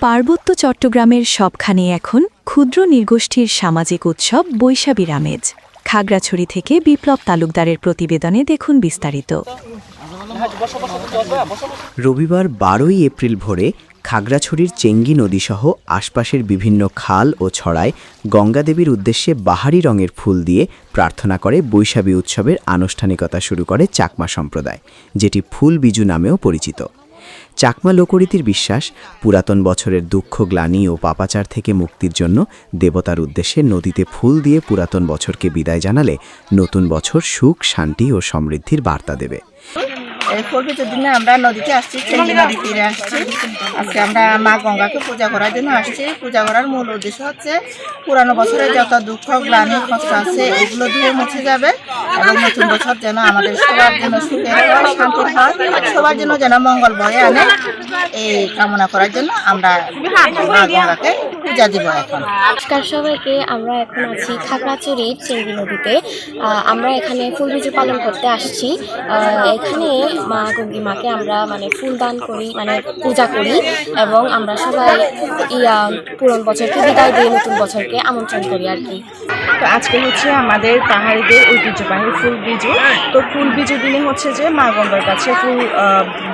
পার্বত্য চট্টগ্রামের সবখানে এখন ক্ষুদ্র নৃগোষ্ঠীর সামাজিক উৎসব বৈশাখীর আমেজ। খাগড়াছড়ি থেকে বিপ্লব তালুকদারের প্রতিবেদনে দেখুন বিস্তারিত। রবিবার 12 এপ্রিল ভোরে খাগড়াছড়ির চেঙ্গি নদীসহ আশপাশের বিভিন্ন খাল ও ছড়ায় গঙ্গাদেবীর উদ্দেশ্যে বাহারি রঙের ফুল দিয়ে প্রার্থনা করে বৈশাখী উৎসবের আনুষ্ঠানিকতা শুরু করে চাকমা সম্প্রদায়, যেটি ফুল বিজু নামেও পরিচিত। চাকমা লোকরীতির বিশ্বাস, পুরাতন বছরের দুঃখ, গ্লানি ও পাপাচার থেকে মুক্তির জন্য দেবতার উদ্দেশ্যে নদীতে ফুল দিয়ে পুরাতন বছরকে বিদায় জানালে নতুন বছর সুখ, শান্তি ও সমৃদ্ধির বার্তা দেবে। এই ফুলবিজুর দিনে আমরা নদীতে আসছি, চেঙ্গি নদী তীরে আসছি। আজকে আমরা মা গঙ্গাকে পূজা করার জন্য আসছি। পূজা করার মূল উদ্দেশ্য হচ্ছে পুরানো বছরের যত দুঃখ, গ্লানি, কষ্ট আছে এগুলো ধুয়ে মুছে যাবে এবং নতুন বছর যেন আমাদের সবার জন্য সুখের হয়, শান্তির হয়, সবার জন্য যেন মঙ্গল বয়ে আনে, এই কামনা করার জন্য আমরা মা গঙ্গাকে পূজা দিব। এখন নমস্কার সবাইকে, আমরা এখন আছি খাগড়াছড়ির চেঙ্গি নদীতে। আমরা এখানে ফুলবিজু পালন করতে আসছি। এখানে মা গঙ্গি মাকে আমরা ফুল দান করি, পূজা করি এবং আমরা সবাই পুরনো বছরকে বিদায় দিয়ে নতুন বছরকে আমন্ত্রণ করি আর কি। তো আজকে হচ্ছে আমাদের পাহাড়িদের ঐতিহ্যবাহী ফুল বিজু। তো ফুল বিজু দিনে হচ্ছে যে মা গঙ্গার কাছে ফুল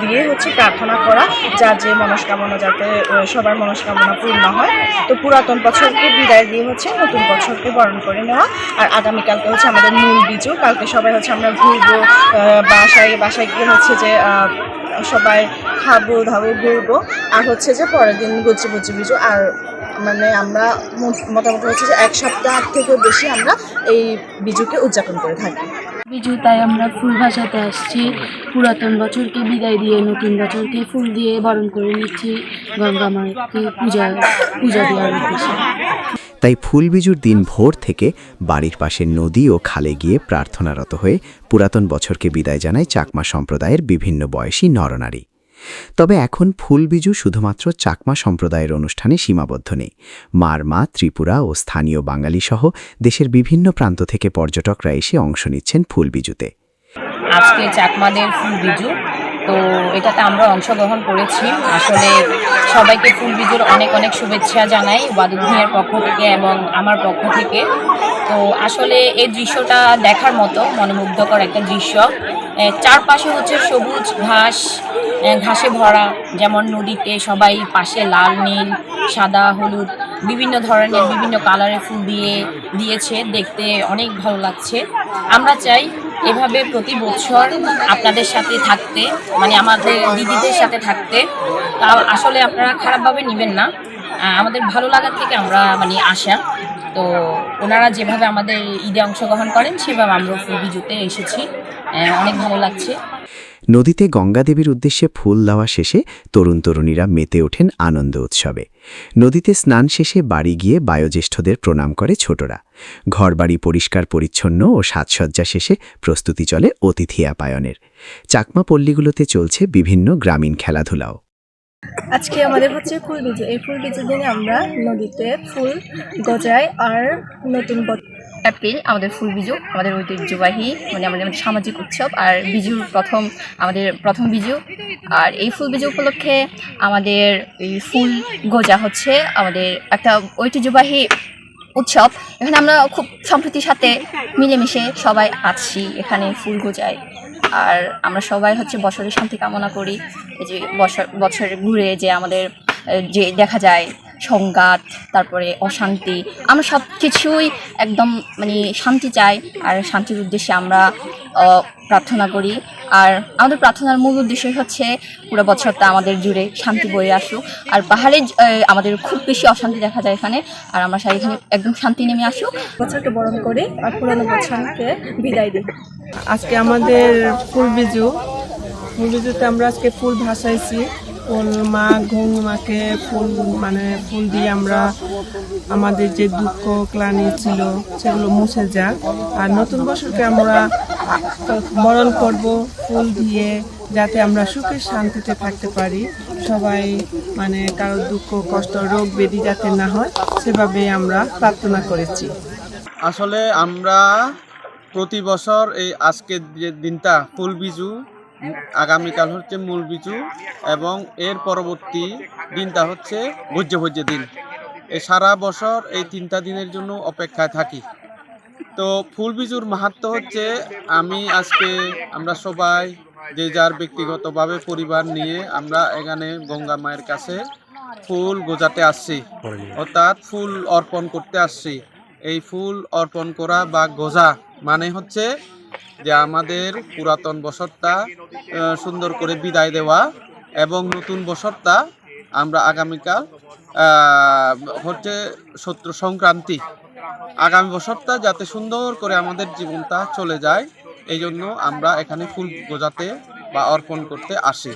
দিয়ে হচ্ছে প্রার্থনা করা, যার যে মনস্কামনা যাতে সবার মনস্কামনা পূর্ণ হয়। তো পুরাতন বছরকে বিদায় দিয়ে হচ্ছে নতুন বছরকে বরণ করে নেওয়া। আর আগামীকালকে হচ্ছে আমাদের মূল বিজু। কালকে সবাই হচ্ছে আমরা ঘুরবো, বাসায় গিয়ে হচ্ছে যে সবাই খাবো ধাবো ঘুরবো। আর হচ্ছে যে পরের দিন গুচি বিজু। আর আমরা মোটামুটি হচ্ছে যে এক সপ্তাহ থেকে বেশি আমরা এই বিজুকে উদযাপন করে থাকি। বিজু তাই আমরা ফুল ভাসাতে আসছি। পুরাতন বছরকে বিদায় দিয়ে নতুন বছরকে ফুল দিয়ে বরণ করে নিচ্ছি গঙ্গা মাকে পূজা দেওয়ার উদ্দেশ্যে। তাই ফুল বিজুর দিন ভোর থেকে বাড়ির পাশে নদী ও খালে গিয়ে প্রার্থনারত হয়ে পুরাতন বছরকে বিদায় জানায় চাকমা সম্প্রদায়ের বিভিন্ন বয়সী নরনারী। তবে এখন ফুল বিজু শুধুমাত্র চাকমা সম্প্রদায়ের অনুষ্ঠানে সীমাবদ্ধ নেই। মা ত্রিপুরা ও স্থানীয় বাঙালি সহ দেশের বিভিন্ন প্রান্ত থেকে পর্যটকরা এসে অংশ নিচ্ছেন ফুল বিজুতে। আজকে চাকমাদের ফুল বিজু, তো এটাতে আমরা অংশগ্রহণ করেছি। আসলে সবাইকে ফুল বিজুর অনেক শুভেচ্ছা জানাই ওয়াদুদ ভূঁইয়ার পক্ষ থেকে এবং আমার পক্ষ থেকে। তো আসলে এই দৃশ্যটা দেখার মতো মনোমুগ্ধকর একটা দৃশ্য। চারপাশে হচ্ছে সবুজ ঘাসে ভরা, যেমন নদীতে সবাই পাশে লাল, নীল, সাদা, হলুদ বিভিন্ন ধরনের বিভিন্ন কালারের ফুল দিয়েছে, দেখতে অনেক ভালো লাগছে। আমরা চাই এভাবে প্রতি বছর আপনাদের সাথে থাকতে, আমাদের দিদিদের সাথে থাকতে। তা আসলে আপনারা খারাপভাবে নেবেন না, আমাদের ভালো লাগার থেকে আমরা আসা। তো ওনারা যেভাবে আমাদের ঈদে অংশগ্রহণ করেন সেভাবে আমরা ফুল বিজুতে এসেছি, অনেক ভালো লাগছে। নদীতে গঙ্গাদেবীর উদ্দেশ্যে ফুল দেওয়া শেষে তরুণীরা মেতে ওঠেন আনন্দ উৎসবে। নদীতে স্নান শেষে বাড়ি গিয়ে বয়োজ্যেষ্ঠদের প্রণাম করে ছোটরা। ঘরবাড়ি পরিষ্কার পরিচ্ছন্ন ও সাজসজ্জা শেষে প্রস্তুতি চলে অতিথি আপ্যায়নের। চাকমা পল্লীগুলোতে চলছে বিভিন্ন গ্রামীণ খেলাধুলাও। আজকে আমাদের হচ্ছে ফুল বিজু। এই ফুল বিজুর দিনে আমরা নদীতে ফুল গজাই আর নতুন এপ্রিল আমাদের ফুল বিজু, আমাদের ঐতিহ্যবাহী আমাদের সামাজিক উৎসব আর বিজুর আমাদের প্রথম বিজু। আর এই ফুল বিজু উপলক্ষে আমাদের এই ফুল গোজা হচ্ছে আমাদের একটা ঐতিহ্যবাহী উৎসব। এখানে আমরা খুব সম্প্রীতির সাথে মিলেমিশে সবাই আছি, এখানে ফুল গোজাই। আর আমরা সবাই হচ্ছে বছরের শান্তি কামনা করি। এই যে বছর ঘুরে যে আমাদের যে দেখা যায় সংঘাত, তারপরে অশান্তি, আমরা সব কিছুই একদম শান্তি চাই। আর শান্তির উদ্দেশ্যে আমরা প্রার্থনা করি। আর আমাদের প্রার্থনার মূল উদ্দেশ্য হচ্ছে পুরো বছরটা আমাদের জুড়ে শান্তি বয়ে আসুক। আর পাহাড়ে আমাদের খুব বেশি অশান্তি দেখা যায় এখানে, আর আমরা এখানে একদম শান্তি নেমে আসুক। বছরকে বরণ করি আর পুরনো বছরকে বিদায় দিই। আজকে আমাদের ফুলবিজুতে আমরা আজকে ফুল ভাসাইছি। ফুল মা গঙ্গি মাকে ফুল দিয়ে আমরা আমাদের যে দুঃখ ক্লানি ছিল সেগুলো মুছে যাক। আর নতুন বছরকে আমরা বরণ করব ফুল দিয়ে, যাতে আমরা সুখে শান্তিতে থাকতে পারি। সবাই কারো দুঃখ কষ্ট রোগ ব্যাধি যাতে না হয় সেভাবে আমরা প্রার্থনা করেছি। আসলে আমরা প্রতি বছর এই আজকের যে দিনটা ফুল বিজু আগামীকাল হচ্ছে মূল বিজু এবং এর পরবর্তী দিনটা হচ্ছে ভোজ্য দিন। এই সারা বছর এই 3টা দিনের জন্য অপেক্ষায় থাকি। তো ফুল বিজুর মাহাত্ম্য হচ্ছে আমরা সবাই যে যার ব্যক্তিগতভাবে পরিবার নিয়ে আমরা এখানে গঙ্গা মায়ের কাছে ফুল গোজাতে আসছি, অর্থাৎ ফুল অর্পণ করতে আসছি। এই ফুল অর্পণ করা বা গোজা মানে হচ্ছে যে আমাদের পুরাতন বছরটা সুন্দর করে বিদায় দেওয়া এবং নতুন বছরটা আমরা আগামীকাল হচ্ছে শত্রু সংক্রান্তি, আগামী বছরটা যাতে সুন্দর করে আমাদের জীবনটা চলে যায়, এই জন্য আমরা এখানে ফুল গোজাতে বা অর্পণ করতে আসি।